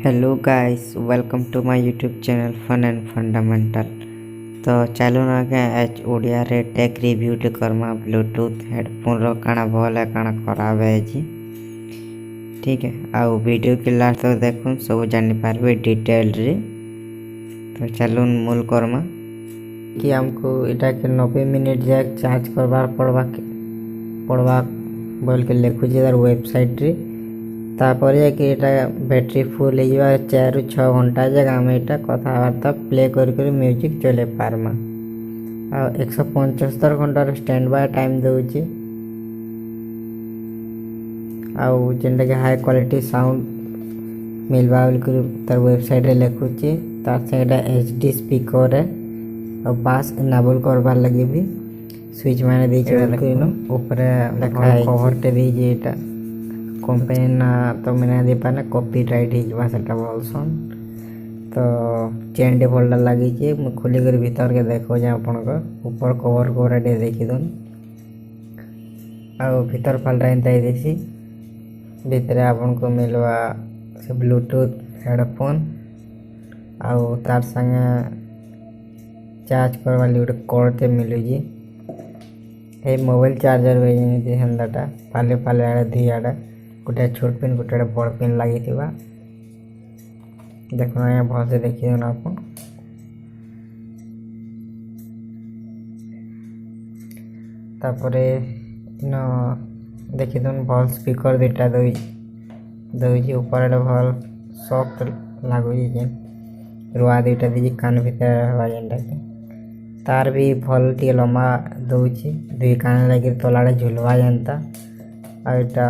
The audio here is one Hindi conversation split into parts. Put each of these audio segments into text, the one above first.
Hello guys, welcome to my YouTube channel fun and fundamental. तो चलो ना के आज ओडिया रे टेक रिव्यू टे करमा ब्लूटूथ हेडफोन रो काना भल है काना खराब है जी। ठीक है, आउ वीडियो के लास्ट तक देखो सब जानि पारबे डिटेल रे। तो चलो मूल करमा कि हमको इटा के 90 मिनट जाए चार्ज करबार पड़वा बोल के लिखु जे वेबसाइट रे। तापर जाकि एटा बैटरी फुल हो 4-6 घंटा जगह आम यहाँ कथबार्ता प्ले कर म्यूजिक चले पार्मा। आ 175 घंटार स्टैंड बाय टाइम दूची। आउ जेनटा कि हाई क्वालिटी साउंड मिलवा तार वेबसाइट रे लिखुची। तार से HD स्पीकर है और बास इनेबल करबार लगे भी स्विच माने देखे ऊपर लिखा है कवर टे दीजिए। कंपनी ना तो मैंने दे पाना कॉपीराइट हिजवा सेटा बोलसन। तो चेन डे फोल्डर लगी चे मैं खुली कर भीतर के देखो जे अपन को ऊपर कवर कोरा डे देखि दन। आ भीतर फालटा इंता देसी भीतर अपन को मिलवा से ब्लूटूथ हेडफोन आउ तार संगे चार्ज करवा लिए गोटे कॉर्ड ते मिलू जी। ए मोबाइल चार्जर वे जे हंदाटा पाले पाले आड़े धी आड़े गोटे छोट पिन गोटे बड़ पिन लगी देख भल से देखिए आप देखी भल स्पीकर दुटा दौजी ऊपर भल सॉफ्ट लगुच रुआ दुटा दी कान भर जेनटा तार भी भल टे लंबा दौची दुई कान लगे तलाड़े झुलवा जनता आटा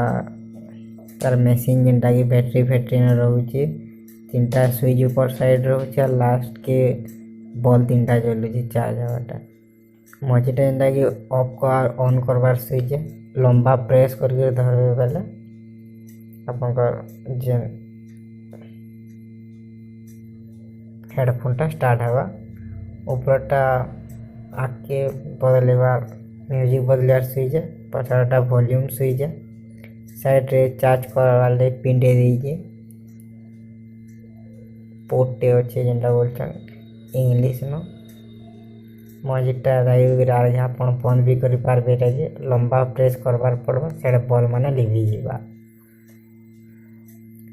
तार मेसीन जेनटा कि बैटरी फैक्ट्री में रोचे 3टा स्विच ऊपर साइड रोचे और लास्ट के बॉल 3टा जलुचे चार्ज हवाटा मझीटा जेनटा कि ऑफ कर ऑन करबार स्विच लंबा प्रेस करके धरबे बेले आपनकर जे हेडफोनटा स्टार्ट हवा। ऊपरटा आके बदलेबार म्यूजिक बदलेबार स्विच है। पछाड़टा वॉल्यूम स्विच है। साइड रे चार्ज कर वाले पिंडे दीजिए पोर्टे अच्छे जेनटा बोलछन इंग्लिश नो मजिटा दाई आपण फोन भी करि पारबे जे लंबा प्रेस करबार पड़बा सेडा बॉल माने लिभि जीवा।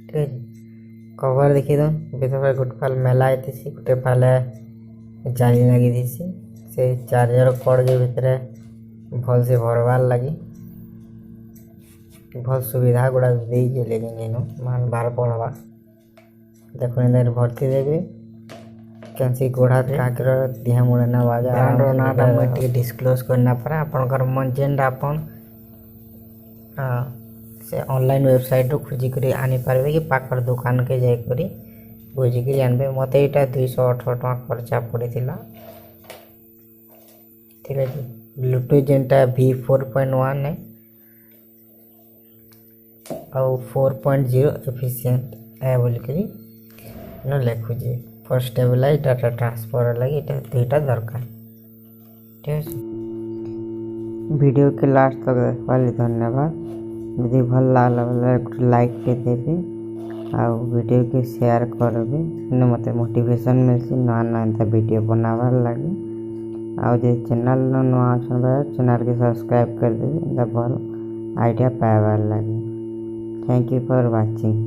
ठीक कवर देखि दन बेतबा गुड फाल मेला आइतिसी गुटे फाले जाली लगी दिसी से चार्जर कॉर्ड जे भितरे भल से भरवार लगी बहुत सुविधा गुड़ा दे लेकिन इनो मान बाहर पड़वा देखो इधर भर्ती देवी कैंसी गोड़ा काकर दिहा मुड़े ना बाजा ब्रांड रो ना मटे डिस्क्लोज करना पड़ा आपनकर मन जेंडा अपन से ऑनलाइन वेबसाइट रो खोजी करी आनी पारबे कि पाकर दुकान के जाय करी खोजी करी आनबे मते एटा 218 टका खर्चा पड़िथिला। ठीक है जी ब्लूटूथ जेंटा V4.1 है और 4.0 एफिशिएंट है बोलकरी न लिखुजे फॉर स्टेबलाइज डाटा ट्रांसफर लगी दुईटा दरकार। ठीक है वीडियो के लास्ट तक देखवाली धन्यवाद। यदि भल लागला लाइक के देबे आ वीडियो के शेयर करबे न मते मोटिवेशन मिलसी नया नया वीडियो बनावार लगे। आ जे चैनल नया अछन चैनल के सब्सक्राइब कर देबे भल आइडिया पावार लगे। Thank you for watching.